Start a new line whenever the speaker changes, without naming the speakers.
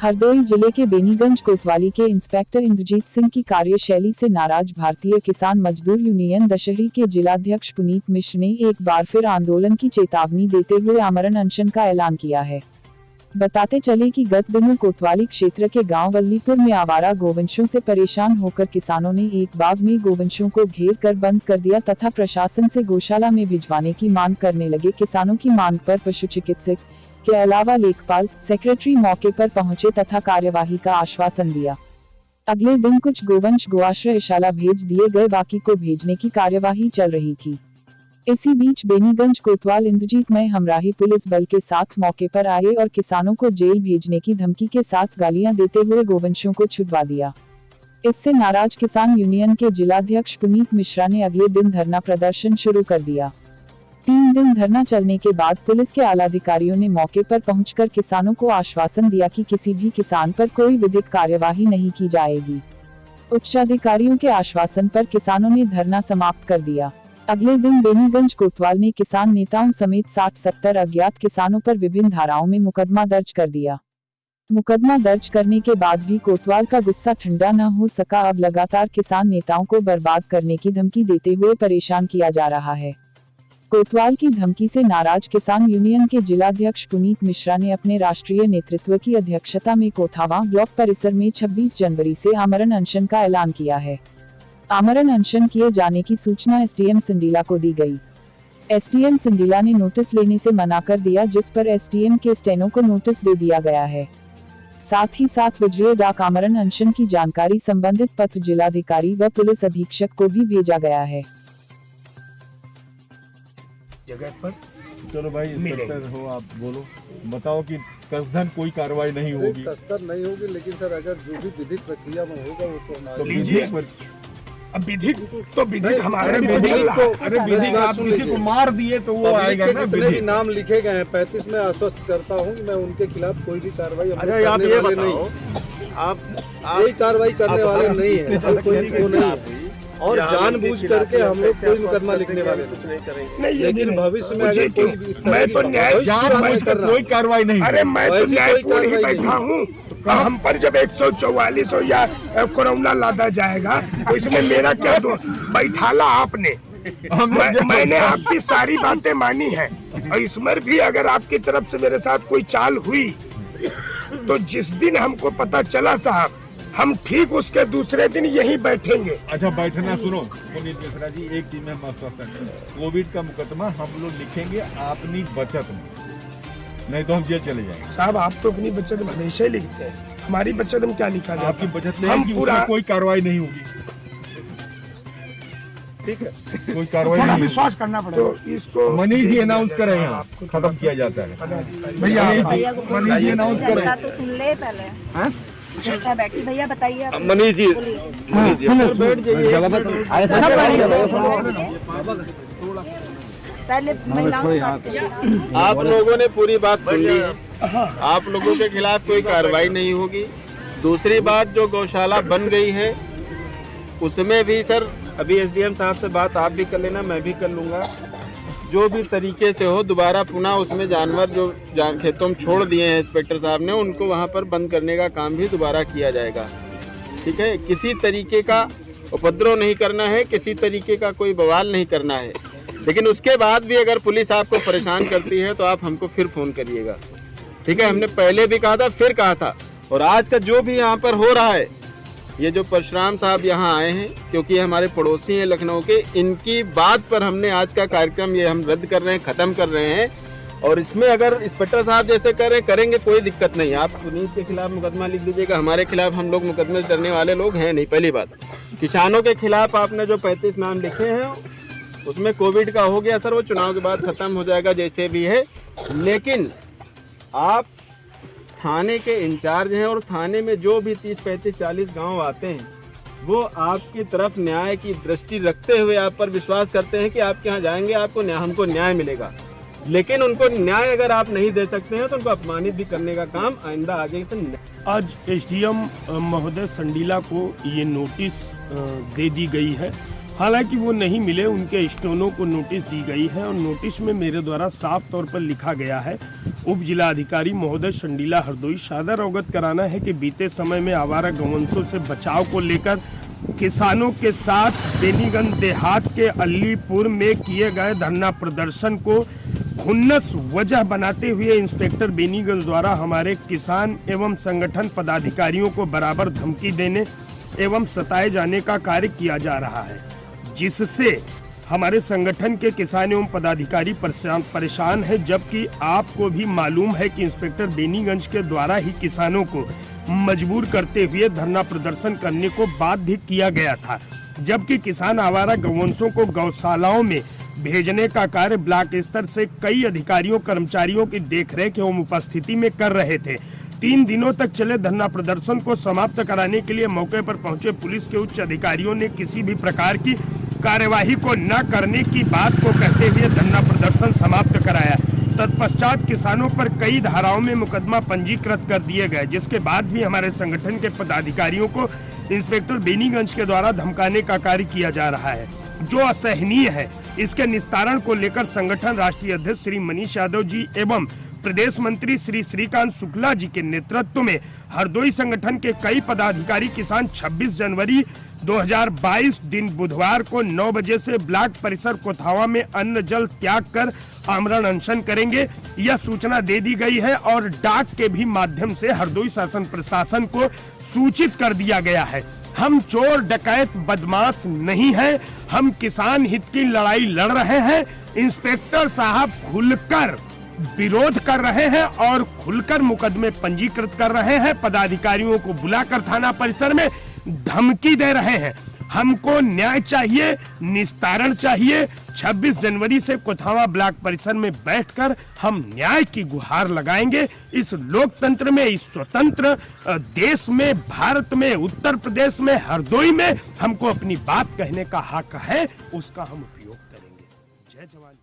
हरदोई जिले के बेनीगंज कोतवाली के इंस्पेक्टर इंद्रजीत सिंह की कार्यशैली से नाराज भारतीय किसान मजदूर यूनियन दशहरी के जिलाध्यक्ष पुनीत मिश्र ने एक बार फिर आंदोलन की चेतावनी देते हुए आमरण अनशन का ऐलान किया है। बताते चले कि गत दिनों कोतवाली क्षेत्र के गांव वल्लीपुर में आवारा गोवंशों से परेशान होकर किसानों ने एक बाग में गोवंशों को घेर कर बंद कर दिया तथा प्रशासन से गौशाला में भिजवाने की मांग करने लगे। किसानों की मांग पर पशु चिकित्सक के अलावा लेखपाल सेक्रेटरी मौके पर पहुंचे तथा कार्यवाही का आश्वासन दिया। अगले दिन कुछ गोवंश गोआश्रयशाला भेज दिए गए, बाकी को भेजने की कार्यवाही चल रही थी। इसी बीच बेनीगंज कोतवाल इंद्रजीत में हमराही पुलिस बल के साथ मौके पर आए और किसानों को जेल भेजने की धमकी के साथ गालियां देते हुए गोवंशों को छुड़वा दिया। इससे नाराज किसान यूनियन के जिलाध्यक्ष पुनीत मिश्रा ने अगले दिन धरना प्रदर्शन शुरू कर दिया। 3 दिन धरना चलने के बाद पुलिस के आलाधिकारियों ने मौके पर पहुंचकर किसानों को आश्वासन दिया कि किसी भी किसान पर कोई विधिक कार्यवाही नहीं की जाएगी। उच्चाधिकारियों के आश्वासन पर किसानों ने धरना समाप्त कर दिया। अगले दिन बेनीगंज कोतवाल ने किसान नेताओं समेत 60-70 अज्ञात किसानों पर विभिन्न धाराओं में मुकदमा दर्ज कर दिया। मुकदमा दर्ज करने के बाद भी कोतवाल का गुस्सा ठंडा न हो सका। अब लगातार किसान नेताओं को बर्बाद करने की धमकी देते हुए परेशान किया जा रहा है। कोतवाल की धमकी से नाराज किसान यूनियन के जिलाध्यक्ष पुनीत मिश्रा ने अपने राष्ट्रीय नेतृत्व की अध्यक्षता में कोथावा ब्लॉक परिसर में 26 जनवरी से आमरण अनशन का ऐलान किया है। आमरण अनशन किए जाने की सूचना एसडीएम सिंडीला को दी गई। एसडीएम सिंडीला ने नोटिस लेने से मना कर दिया, जिस पर एसडीएम के स्टेनो को नोटिस दे दिया गया है। साथ ही साथ विजय डाक आमरण अनशन की जानकारी संबंधित पत्र जिलाधिकारी व पुलिस अधीक्षक को भी भेजा गया है।
जगह पर चलो भाई इंस्पेक्टर हो, आप बोलो, बताओ कि कसदन कोई कार्रवाई नहीं होगी।
कसदन नहीं होगी, लेकिन सर अगर जो भी विधिक प्रक्रिया में होगा वो तो
अब विधिक तो विधिक हमारे
विधिक आप किसी को मार दिए तो वो आएगा ना।
जितने भी नाम लिखे गए हैं 35 में आश्वस्त करता हूँ कि मैं उनके खिलाफ कोई भी कार्रवाई
आप ये बताओ, आप
कोई कार्रवाई करने वाले नहीं है, कोई वो नहीं, और जानबूझ करके हम लोग कोई मुकदमा लिखने वाले नहीं। लेकिन भविष्य में अगर कोई
मैं तो न्याय
कोई कार्रवाई नहीं।
अरे मैं तो न्यायपूर्ण ही बैठा हूँ। हम पर जब 144 हो या कोरोना लादा जाएगा तो इसमें मेरा क्या दोष? बैठाला आपने, मैंने आपकी सारी बातें मानी है, और इसमें भी अगर आपकी तरफ से मेरे साथ कोई चाल हुई तो जिस दिन हमको पता चला साहब, हम ठीक उसके दूसरे दिन यहीं बैठेंगे।
अच्छा बैठना सुनो पुनीत मिश्रा जी, एक चीज में आश्वासन, कोविड का मुकदमा हम लोग लिखेंगे अपनी बचत में, नहीं तो हम जेल चले जाएंगे।
साहब आप तो अपनी बचत में हमेशा ही लिखते हैं, हमारी बचत में क्या लिखा जाता है?
आपकी बचत में हम पूरा कोई कार्रवाई नहीं होगी।
ठीक है,
कोई कार्रवाई नहीं,
विश्वास करना पड़ेगा। तो इसको
मनीष जी अनाउंस करें, यहाँ खत्म किया जाता है। भैया मनीष जी अनाउंस करें
तो सुन ले पहले। बैठी भैया बताइए।
मनीष जी बैठ जाइए।
पहले
आप लोगों ने पूरी बात सुन ली है। आप लोगों के खिलाफ कोई कार्रवाई नहीं होगी। दूसरी बात, जो गौशाला बन गई है उसमें भी सर अभी एसडीएम साहब से बात आप भी कर लेना, मैं भी कर लूँगा। जो भी तरीके से हो दोबारा पुनः उसमें जानवर जो खेतों में छोड़ दिए हैं इंस्पेक्टर साहब ने, उनको वहाँ पर बंद करने का काम भी दोबारा किया जाएगा। ठीक है, किसी तरीके का उपद्रव नहीं करना है, किसी तरीके का कोई बवाल नहीं करना है। लेकिन उसके बाद भी अगर पुलिस आपको परेशान करती है तो आप हमको फिर फ़ोन करिएगा। ठीक है, हमने पहले भी कहा था, फिर कहा था। और आज का जो भी यहाँ पर हो रहा है, ये जो परशुराम साहब यहाँ आए हैं, क्योंकि हमारे पड़ोसी हैं लखनऊ के, इनकी बात पर हमने आज का कार्यक्रम ये हम रद्द कर रहे हैं, ख़त्म कर रहे हैं। और इसमें अगर इंस्पेक्टर साहब जैसे करेंगे कोई दिक्कत नहीं। आप पुनीत के खिलाफ मुकदमा लिख दीजिएगा, हमारे खिलाफ हम लोग मुकदमे करने वाले लोग हैं नहीं। पहली बात, किसानों के खिलाफ आपने जो 35 नाम लिखे हैं उसमें कोविड का हो गया सर, वो चुनाव के बाद ख़त्म हो जाएगा जैसे भी है। लेकिन आप थाने के इंचार्ज हैं, और थाने में जो भी 30, 35, 40 गांव आते हैं वो आपकी तरफ न्याय की दृष्टि रखते हुए आप पर विश्वास करते हैं कि आपके यहाँ जाएंगे आपको हमको न्याय मिलेगा। लेकिन उनको न्याय अगर आप नहीं दे सकते हैं तो उनको अपमानित भी करने का काम आइंदा आगे से।
आज एसडीएम महोदय संडीला को ये नोटिस दे दी गई है। हालांकि वो नहीं मिले, उनके स्टोनों को नोटिस दी गई है और नोटिस में मेरे द्वारा साफ तौर पर लिखा गया है, उप जिलाधिकारी महोदय संडीला हरदोई सादर अवगत कराना है कि बीते समय में आवारा गौवंशों से बचाव को लेकर किसानों के साथ बेनीगंज देहात के अलीपुर में किए गए धरना प्रदर्शन को खुन्नस वजह बनाते हुए इंस्पेक्टर बेनीगंज द्वारा हमारे किसान एवं संगठन पदाधिकारियों को बराबर धमकी देने एवं सताए जाने का कार्य किया जा रहा है, जिससे हमारे संगठन के किसान एवं पदाधिकारी परेशान है। जबकि आपको भी मालूम है कि इंस्पेक्टर बेनीगंज के द्वारा ही किसानों को मजबूर करते हुए धरना प्रदर्शन करने को बाध्य किया गया था, जबकि किसान आवारा गौवंशों को गौशालाओं में भेजने का कार्य ब्लॉक स्तर से कई अधिकारियों कर्मचारियों की देखरेख एवं उपस्थिति में कर रहे थे। 3 दिनों तक चले धरना प्रदर्शन को समाप्त कराने के लिए मौके पर पहुंचे पुलिस के उच्च अधिकारियों ने किसी भी प्रकार की कार्यवाही को न करने की बात को कहते हुए धरना प्रदर्शन समाप्त कराया। तत्पश्चात किसानों पर कई धाराओं में मुकदमा पंजीकृत कर दिए गए, जिसके बाद भी हमारे संगठन के पदाधिकारियों को इंस्पेक्टर बेनीगंज के द्वारा धमकाने का कार्य किया जा रहा है, जो असहनीय है। इसके निस्तारण को लेकर संगठन राष्ट्रीय अध्यक्ष श्री मनीष यादव जी एवं प्रदेश मंत्री श्री श्रीकांत शुक्ला जी के नेतृत्व में हरदोई संगठन के कई पदाधिकारी किसान 26 जनवरी 2022 दिन बुधवार को 9 बजे से ब्लॉक परिसर कोथावा में अन्न जल त्याग कर आमरण अनशन करेंगे। यह सूचना दे दी गई है और डाक के भी माध्यम से हरदोई शासन प्रशासन को सूचित कर दिया गया है। हम चोर डकैत बदमाश नहीं हैं, हम किसान हित की लड़ाई लड़ रहे हैं। इंस्पेक्टर साहब खुलकर विरोध कर रहे हैं और खुलकर मुकदमे पंजीकृत कर रहे हैं, पदाधिकारियों को बुलाकर थाना परिसर में धमकी दे रहे हैं। हमको न्याय चाहिए, निस्तारण चाहिए। 26 जनवरी से कोथावा ब्लॉक परिसर में बैठकर हम न्याय की गुहार लगाएंगे। इस लोकतंत्र में, इस स्वतंत्र देश में, भारत में, उत्तर प्रदेश में, हरदोई में हमको अपनी बात कहने का हक है, उसका हम उपयोग करेंगे। जय जवान।